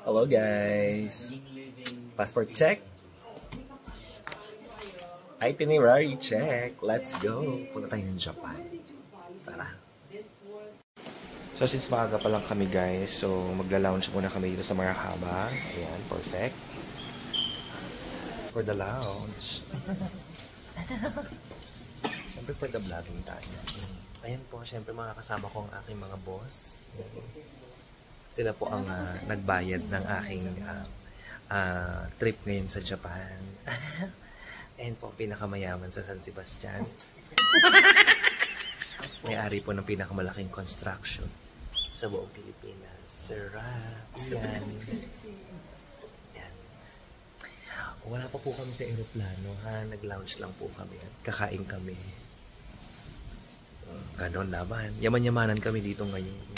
Hello guys! Passport check. Itinerary check. Let's go! Punta tayo ng Japan. Tara! So since maaga pa lang kami guys, so magla-lounge muna kami dito sa Marahaba. Ayan, perfect. For the lounge. Siyempre for the vlogging tayo. Ayan po, siyempre mga kasama ko ang aking mga boss. Sila po ang nagbayad ng aking trip ngayon sa Japan. Ayan po, pinakamayaman sa San Sebastian. May-ari po ng pinakamalaking construction sa buong Pilipinas. Sarap! Yan. Yan. Wala pa po kami sa aeroplano, ha? Nag-lounge lang po kami at kakain kami. Ganon laban. Yaman-yamanan kami dito ngayon.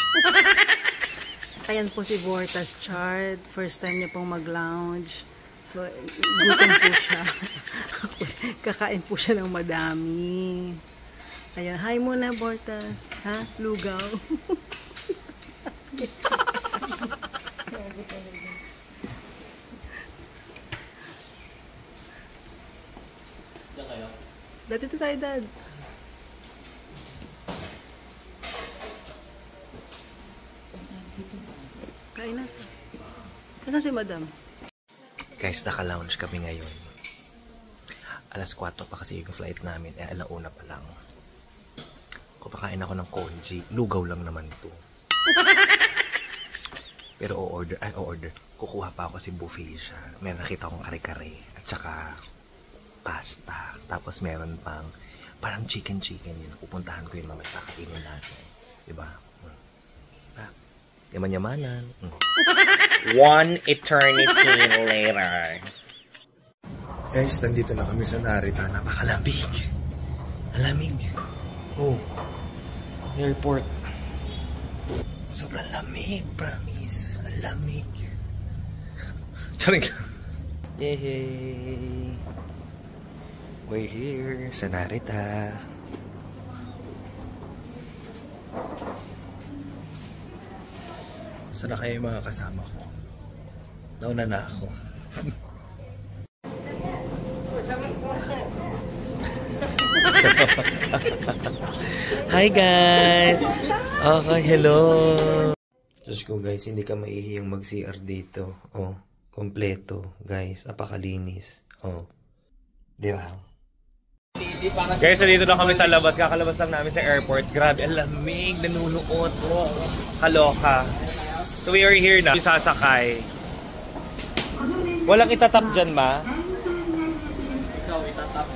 Ayan po si Vortas Chart. First time niya pong mag-lounge. So, gutom po siya. Kakain po siya ng madami. Ayan, hi muna Vortas. Ha? Lugaw. Dito tayo, Dad. Kain na. Saan si Madam? Guys, naka-lounge kami ngayon. Alas 4 pa kasi yung flight namin. Alauna pa lang. Kupakain ako ng congee. Lugaw lang naman to. Pero o-order. Kukuha pa ako kasi buffet siya. May nakita akong kare-kare. At saka pasta. Tapos meron pang parang chicken yun. Pupuntahan ko yun mamaya. Kakainin natin. Diba? Yaman-yamanan. One eternity later. Guys, nandito na kami sa Narita. Napakalamig. Alamig. Oh. Airport. Sobrang lamig, promise. Alamig. Charing. Yay! We're here sa Narita. Sana kayo yung mga kasama ko? Nauna na ako. Hi guys! Okay, hello! Diyos ko guys, hindi ka maihiyang mag-CR dito. Oh, kompleto guys. Apakalinis. Oh. Di ba? Guys, dito na kami sa labas. Kakalabas lang namin sa airport. Grabe, ang lamig. Nanunuot. Oh, kaloka. So we are here na. Yung sasakay. Walang itatap dyan, ma? Ikaw itatap.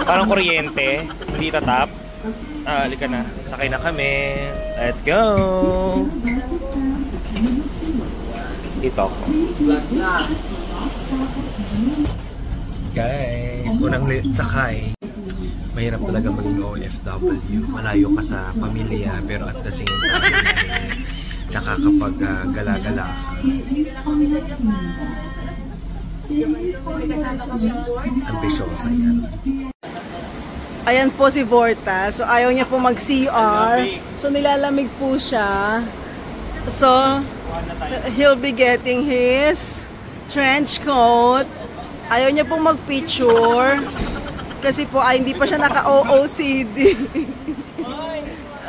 Parang kuryente. Hindi itatap. Halika na. Sakay na kami. Let's go! Ito ako. Guys, unang sakay. Mahirap talaga maging OFW. Malayo ka sa pamilya, pero at the same time, nakakapag-gala-gala ka. Ambisyosa yan. Ayan po si Vortas. So, ayaw niya po mag-CR. So, nilalamig po siya. So, he'll be getting his trench coat. Ayaw niya pong mag-picture. Kasi po, hindi pa siya naka-OOTD.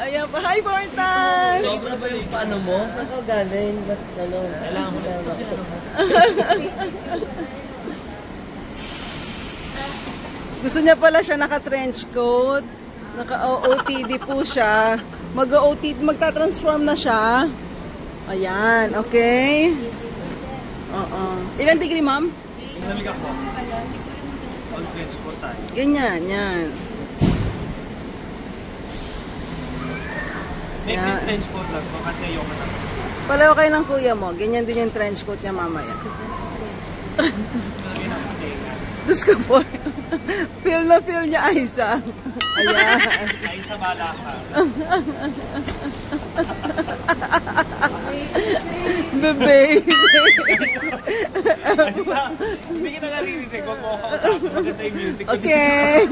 Ayan pa. Hi, Vortas! Sobra ba yung paano mo? Saan ka galing? Kailangan mo na Gusto niya pala siya naka-trench coat. Naka-OOTD po siya. Mag-OOTD, magta-transform na siya. Ayan, okay? Ilang degree, ma'am? Lamig ako. All trench coat tayo. Ganyan, yan. May trench coat lang to kasi yung Pareho kayo ng kuya mo. Ganyan din yung trench coat niya mamaya. Diyos ko po. Feel na feel niya, Aiza. Ayan. Aiza, bala ka. Bebe. Aiza, hindi kita naririnig. Huwag mo ako kasama. Maganda yung music. Okay.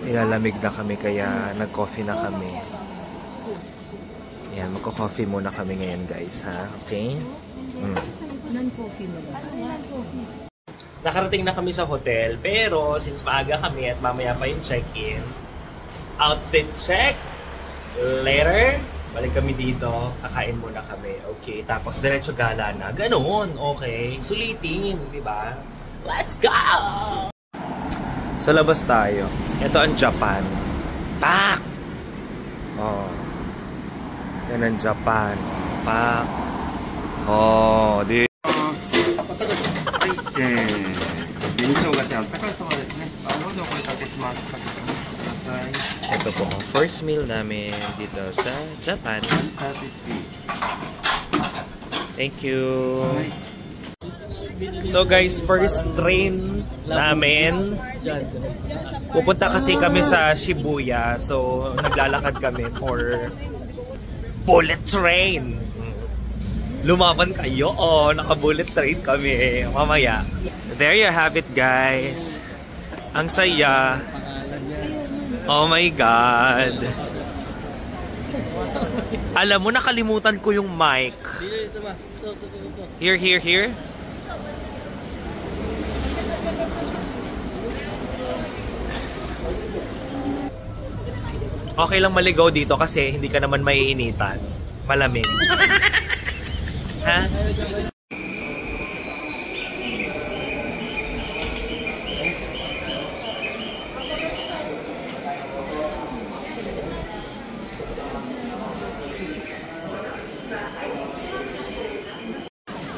Nilalamig na kami kaya nag-coffee na kami. Ayan, magko-coffee muna kami ngayon guys, ha? Okay? Non-coffee mo lang. Nakarating na kami sa hotel, pero since maaga kami at mamaya pa yung check-in, outfit check, later, balik kami dito, kakain muna kami, okay? Tapos diretso gala na, ganoon, okay? Sulitin, di ba? Let's go! Sa labas tayo. Ito ang Japan. Pak! Oh. Yan ang Japan. Pak! Oh, di... Ito po ang first meal namin dito sa Japan. Thank you. So guys, first train namin. Pupunta kasi kami sa Shibuya. So naglalakad kami for bullet train. Lumaban kayo. Oh, naka-bullet train kami mamaya. There you have it guys. Ang saya. Oh my God. Alam mo, nakalimutan ko yung mic. Here. Okay lang maligaw dito kasi hindi ka naman maiinitan. Malamig. Ha?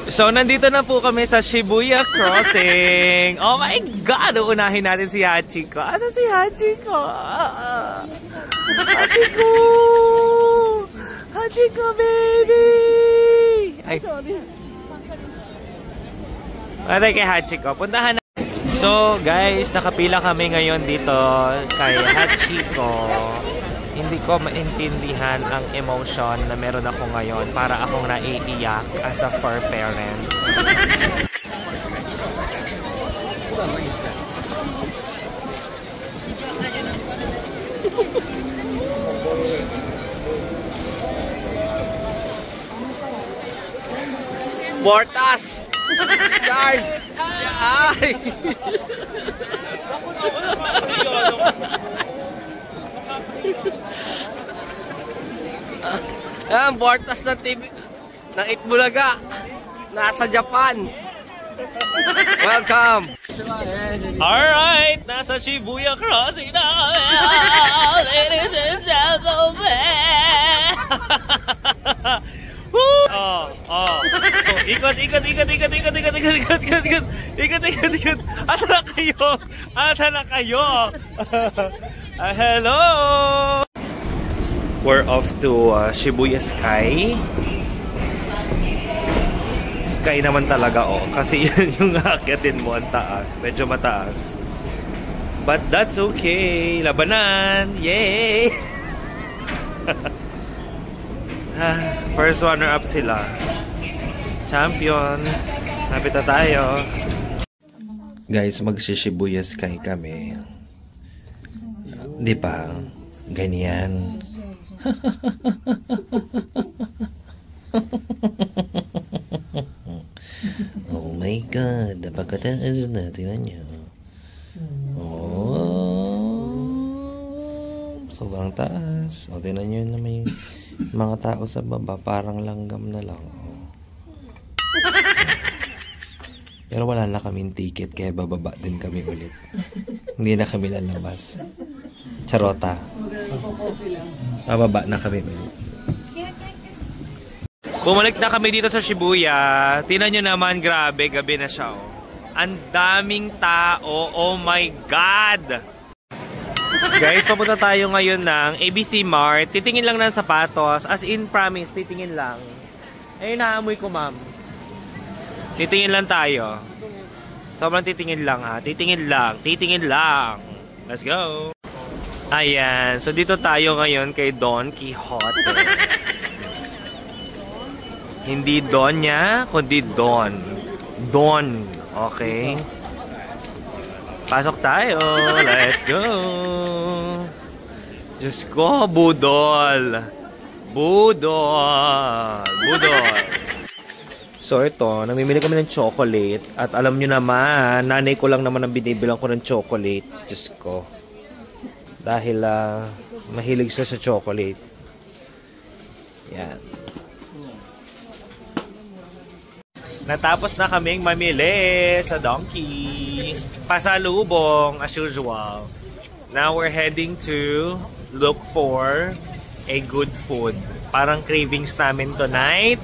So, nandito na po kami sa Shibuya Crossing. Oh my God! Uunahin natin si Hachiko. Asa si Hachiko? Hachiko! Hachiko, baby! Ay. Patay kay Hachiko. Puntahan na. So, guys, nakapila kami ngayon dito kay Hachiko. Hindi ko maintindihan ang emotion na meron ako ngayon para akong naiiyak as a fur parent. Bortas! Charge! Ay! Ang Bortas na TV ng Itbulaga nasa Japan. Welcome. Alright, nasa Shibuya Crossing na kami, ladies and gentlemen. Ikot. Asa na kayo? Hello. We're off to Shibuya Sky. Sky naman talaga, oh. Kasi yun yung aakitin mo, ang taas. Medyo mataas. But that's okay. Labanan! Yay! First runner-up sila. Champion! Lapit na tayo. Guys, mag-Shibuya Sky kami. Di ba? Ganyan. Oh my God, napakataas na, tingnan nyo. Oh, sobrang taas. O, tingnan nyo na may mga tao sa baba, parang langgam na lang. Pero wala na kaming ticket, kaya bababa din kami ulit. Hindi na kami lalabas. Charota. Bababa na kami ulit. Bumalik na kami dito sa Shibuya. Tingnan nyo naman, grabe, gabi na siya. Oh. Ang daming tao. Oh my God! Guys, papunta tayo ngayon ng ABC Mart. Titingin lang ng sapatos. As in, promise, titingin lang. Eh, naamoy ko, ma'am. Titingin lang tayo. Sobrang titingin lang, ha? Titingin lang. Let's go! Ayan. So, dito tayo ngayon kay Don Quixote. Hindi Donya, kundi Don. Don. Okay? Pasok tayo. Let's go. Diyos ko, budol. Budol! Budol! So ito, namimili kami ng chocolate. At alam nyo naman, nanay ko lang naman ang binibilang ko ng chocolate. Diyos ko. Dahil mahilig siya sa chocolate. Yan. Natapos na kaming mamili sa Donkey. Pasalubong, as usual. Now we're heading to look for a good food. Parang cravings namin tonight.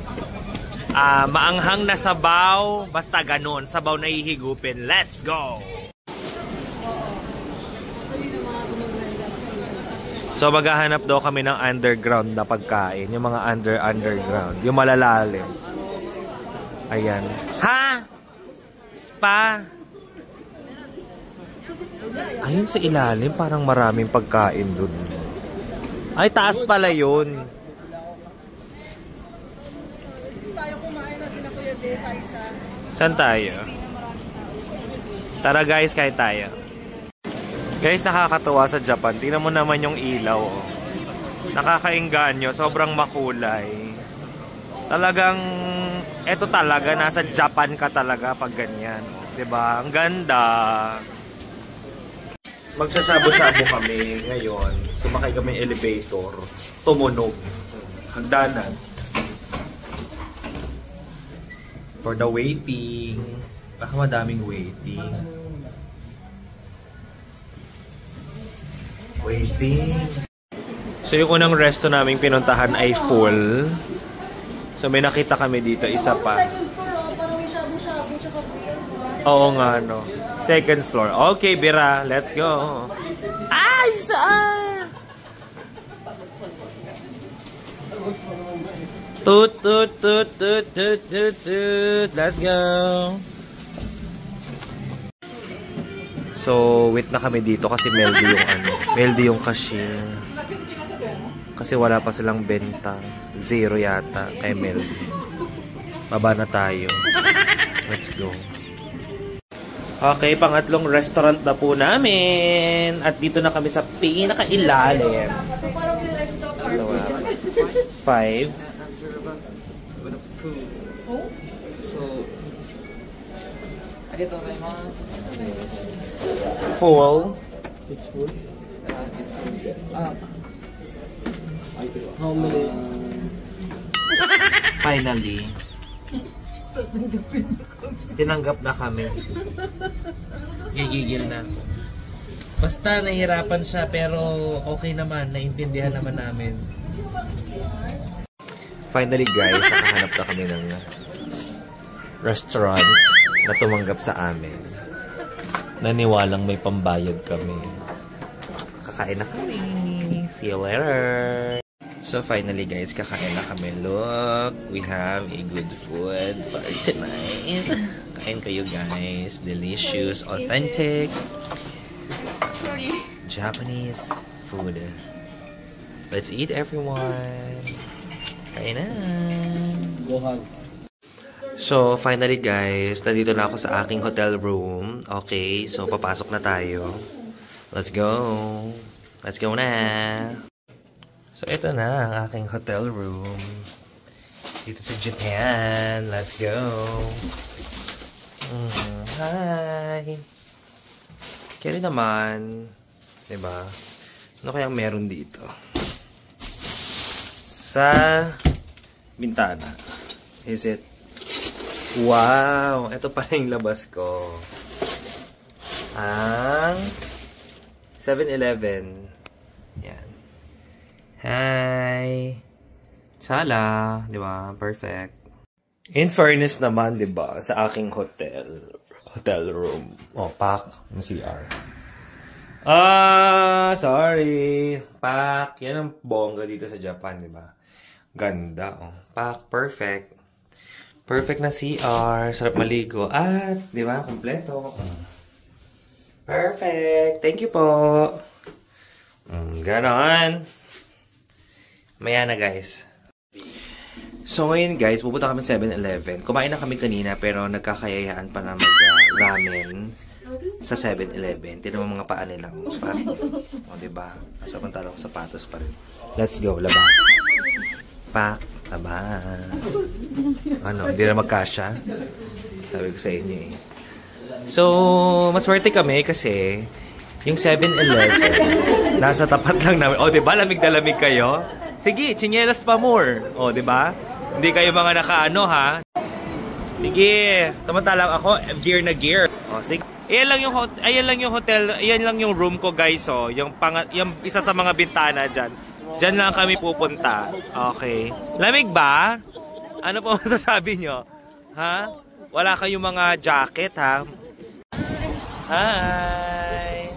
Maanghang na sabaw. Basta ganun. Sabaw na hihigupin. Let's go! So maghahanap daw kami ng underground na pagkain. Yung mga underground. Yung malalalim. Ayan. Ha? Spa? Ayun sa ilalim, parang maraming pagkain dun. Ay, taas pala yun. Tayo kumain na sila Kuya Dave, Paisa. Saan tayo? Tara guys, kahit tayo. Guys, nakakatuwa sa Japan. Tingnan mo naman yung ilaw. Oh. Nakakainganyo. Sobrang makulay. Talagang, eto talaga, nasa Japan ka talaga pag ganyan. Diba? Ang ganda. Magsasabo-sabo kami ngayon. Sumakay kami elevator. Tumunog. Hagdanan. For the waiting. Baka madaming waiting. Waiting. So yung unang resto naming pinuntahan ay full. So may nakita kami dito, isa pa. Oo nga, no. Second floor. Okay, Bira. Let's go. Ay, saan? Tut, tut, tut, tut, tut, tut, tut. Let's go. So, wait na kami dito kasi Meldy yung Meldy yung cashier. Kasi wala pa silang benta. 0 yata kay Meldy. Baba na tayo. Let's go. Okay, pangatlong restaurant na po namin. At dito na kami sa pinakailalim. 5. Full. It's full. How many? Finally. Tinanggap na kami. Gigigil na. Basta nahihirapan siya pero okay naman. Naintindihan naman namin. Finally guys, nakahanap na kami ng restaurant na tumanggap sa amin. Naniwalang may pambayad kami. Kakain na kami. See you later. So finally guys, kakain na kami. Look, we have a good food for tonight. Kain kayo guys. Delicious, authentic Japanese food. Let's eat everyone. Kain na. So finally guys, nandito na ako sa aking hotel room. Okay, so papasok na tayo. Let's go. Let's go na. So, ito na ang aking hotel room. Dito sa Japan. Let's go. Hi. Kaya naman. Diba? Ano kayang meron dito? Sa bintana. Is it? Wow! Ito pala yung labas ko. Ang 7-Eleven. Yan. Hi! Sala! Di ba? Perfect. In fairness naman, di ba? Sa aking hotel room. Oh, pack. CR. Sorry. Pack. Yan ang bongga dito sa Japan, di ba? Ganda, oh. Pack. Perfect. Perfect na CR. Sarap maligo. At, di ba? Kompleto. Perfect. Thank you po. Ganon. Maya na guys. So ngayon guys, pupunta kami 7-Eleven. Kumain na kami kanina pero nagkakayayaan pa na mag-ramen sa 7-Eleven. Tinan mo mga paa nila. O diba? Nasa pantalo ko sapatos pa rin. Let's go, labas. Pak, labas. Ano, hindi na magkasya? Sabi ko sa inyo eh. So, maswerte kami kasi yung 7-Eleven nasa tapat lang namin. O, diba? Lamig na lamig kayo? Sige, tsinelas pa more. O, diba? Hindi kayo mga nakaano, ha? Sige. Samantalang ako, gear na gear. O, sige. Ayan lang yung hotel, ayan lang yung room ko, guys. O, yung isa sa mga bintana dyan. Dyan lang kami pupunta. Okay. Lamig ba? Ano po masasabi nyo? Ha? Wala kayong mga jacket, ha? Hi!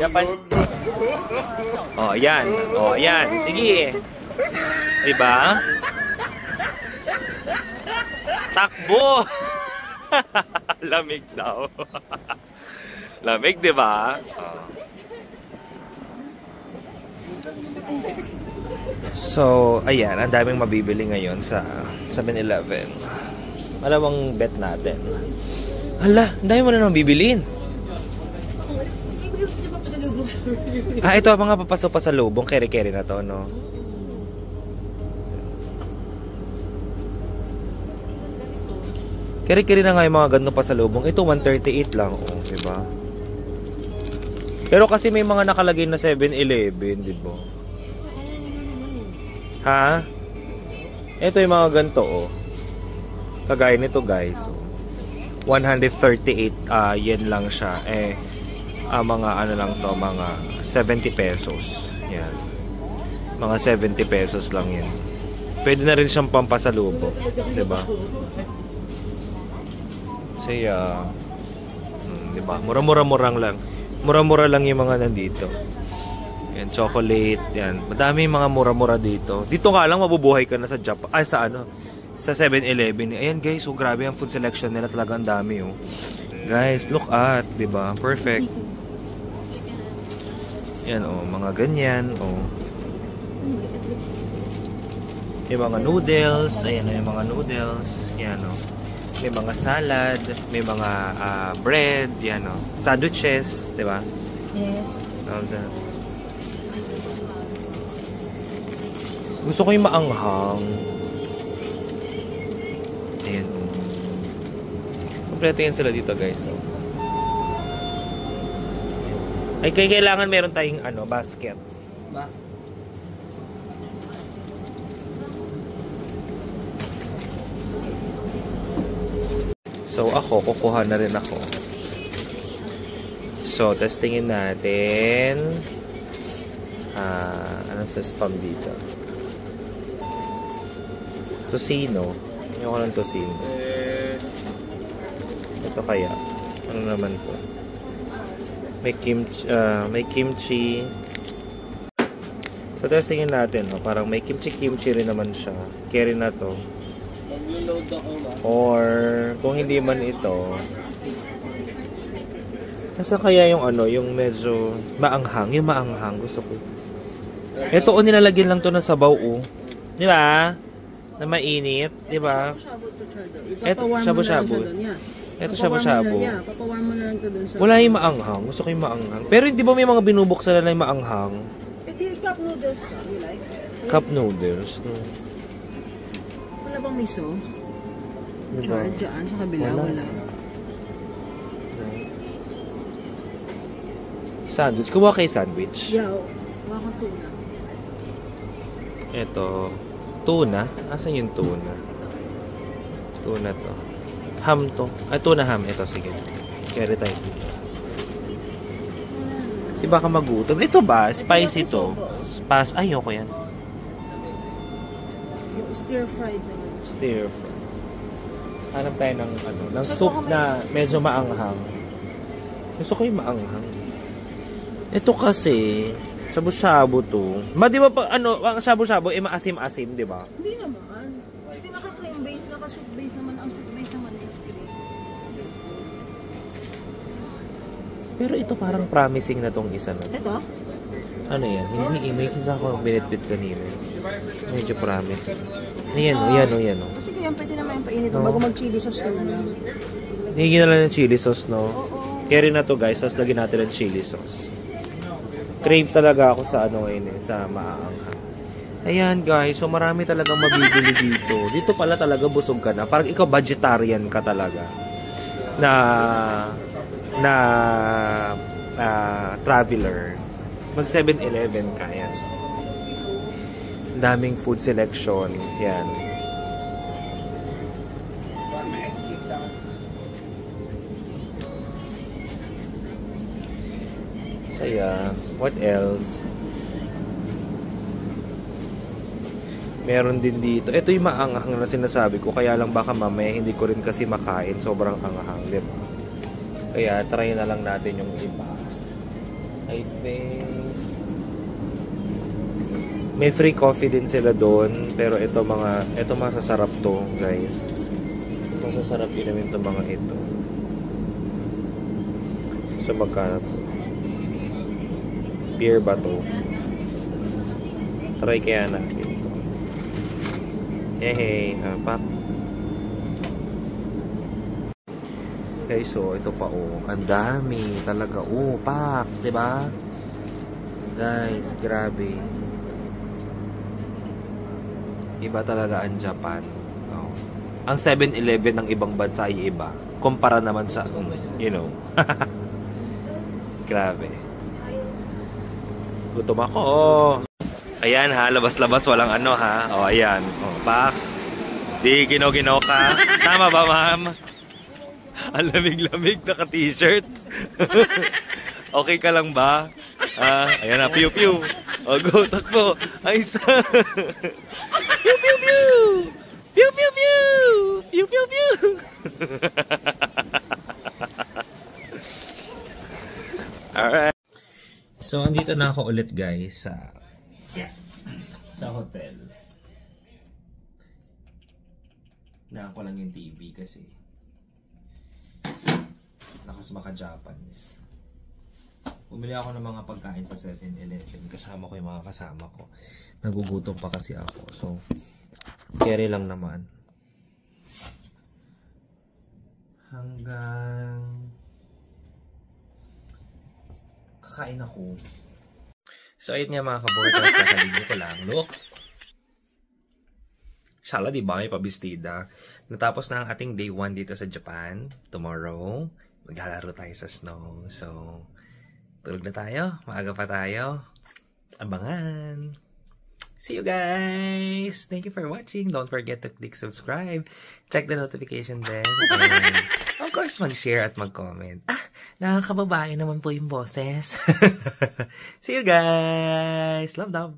Japan. Oh, yan. Oh, yan. Sige. Diba? Takbo! Lamig daw. Lamig, diba? Oh. So, ayan. Ang daming mabibili ngayon sa 7-Eleven. Malawang bet natin. Hala, ang dami mo na nang bibilin. Ito ang mga papasok pa sa lubong. Keri-keri na to, no? Keri-keri na nga yung mga ganito pa sa lubong. Ito, 138 lang. Oh, diba? Pero kasi may mga nakalagay na 7-Eleven, diba? Ha? Ito yung mga ganito, oh. Kagaya nito, guys. Oh. 138 yen lang siya. Mga ano lang to, mga 70 pesos. Yan. Mga 70 pesos lang yan. Pwede na rin siyang pampasalubong. Diba? Saya. Diba? Mura-mura lang. Mura-mura lang yung mga nandito. Yan, chocolate. Yan. Madami yung mga mura-mura dito. Dito nga lang, mabubuhay ka na sa Japan. Ay, sa ano? Sa 7-Eleven. Ayan guys, so grabe ang food selection nila, talagang dami oh. Guys, look at, 'di ba? Perfect. Yan oh, mga ganyan oh. May mga noodles, ayan oh, yung mga noodles. Yan oh. May mga salad, may mga bread, yan oh. Sandwiches, 'di ba? Yes. All that. Gusto ko yung maanghang. Ayan. Kompleto yan sila dito, guys. So. Ay, kailangan meron tayong ano, basket. Ba? So, ako, kukuha na rin ako. So, testingin natin. Ano sa spam dito? Tocino. Yung ko ng tocino. Ito kaya. Ano naman to? May kimchi. So, testingin natin. No? Parang may kimchi rin naman siya. Carry na to. Or, kung hindi man ito, nasa kaya yung ano, yung medyo maanghang. Yung maanghang. Gusto ko. Ito, nilalagyan lang to ng sabaw, oh. Di ba? Na mainit, di ba? Ito, shabu-shabu. Ito, shabu-shabu. Papawarm mo na lang to dun sa... Wala yung maanghang. Gusto ko yung maanghang. Pero hindi ba may mga binubuksan na yung maanghang? Di cup noodles ka, you like? Cup noodles. No. Wala bang may sauce? Diba? Diyan, sa kabila, wala. Sandwich. Kuha kayo sandwich. Yeah, wala kang tuna. Ito. Tuna? Asan yung tuna? Tuna to. Ham to. Ay, tuna ham. Ito, sige. Carry tayo dito. Kasi baka magutom. Ito ba? Spicy to. Ayoko yan. Stir fried naman. Stir fry. Hanap tayo ng, ano, ng soup na medyo maanghang. Gusto ko yung maanghang. Ito kasi, shabu-shabu to. Di ba pa, ano, ang shabu-shabu, maasim-asim, di ba? Hindi naman. Kasi naka-cream base, naka-soup base naman. Ang soup base naman is cream. Pero ito parang promising na tong isa na. Ito? Ano yan? Hindi, may kisa ko binitbit kanina. Medyo promising. Yan o. Kasi kaya pwede naman yung painit bago mag-chili sauce ka na lang. Higyan na lang ng chili sauce, no? Oo. Carry na to, guys. Tapos lagyan natin ng chili sauce. Crave talaga ako sa ano ngayon sa maaanghang. Ayan guys, so marami talagang mabibili dito. Dito pala talaga busog ka na. Parang ikaw vegetarian ka talaga. Traveler. Mag 7-Eleven ka. Yan. Daming food selection. Yan. Saya. What else? Meron din dito. Ito yung maanghang na sinasabi ko. Kaya lang baka mamaya hindi ko rin kasi makain. Sobrang anghang. Diba? Kaya try na lang natin yung iba. I think may free coffee din sila doon. Pero ito masasarap to guys. Masasarap inumin to mga ito. So magkano to? Beer ba to? Try kaya natin. Hey, pak. Okay, so ito pa ang dami talaga. Pak, 'di ba? Guys, grabe. Iba talaga ang Japan. Oh. Ang 7-Eleven ng ibang bansa ay iba. Kumpara naman sa, grabe. Gutom ako. Ayan ha, labas-labas, walang ano ha. O, ayan. O, pak. Di gino-gino ka. Tama ba, ma'am? Ang lamig-lamig, naka-t-shirt. Okay ka lang ba? Ayan na, pew-pew. O, go, takbo. Ay, isa. Pew-pew-pew. Pew-pew-pew. Pew-pew-pew. Alright. So, andito na ako ulit, guys, sa hotel. Naan ko lang yung TV kasi Japanese. Bumili ako ng mga pagkain sa 7-Eleven. Kasama ko yung mga kasama ko. Nagugutom pa kasi ako. So, carry lang naman. Hanggang kakain ako. So, ayun nga mga kabortas, kakaligo ko lang. Look! Shala, diba? May pabistida. Natapos na ang ating day 1 dito sa Japan. Tomorrow, maglalaro tayo sa snow. So, tulog na tayo. Maaga pa tayo. Abangan! See you guys! Thank you for watching. Don't forget to click subscribe. Check the notification bell. And of course, mag-share at mag-comment. Nakakababae naman po yung boses. See you guys! Love, love!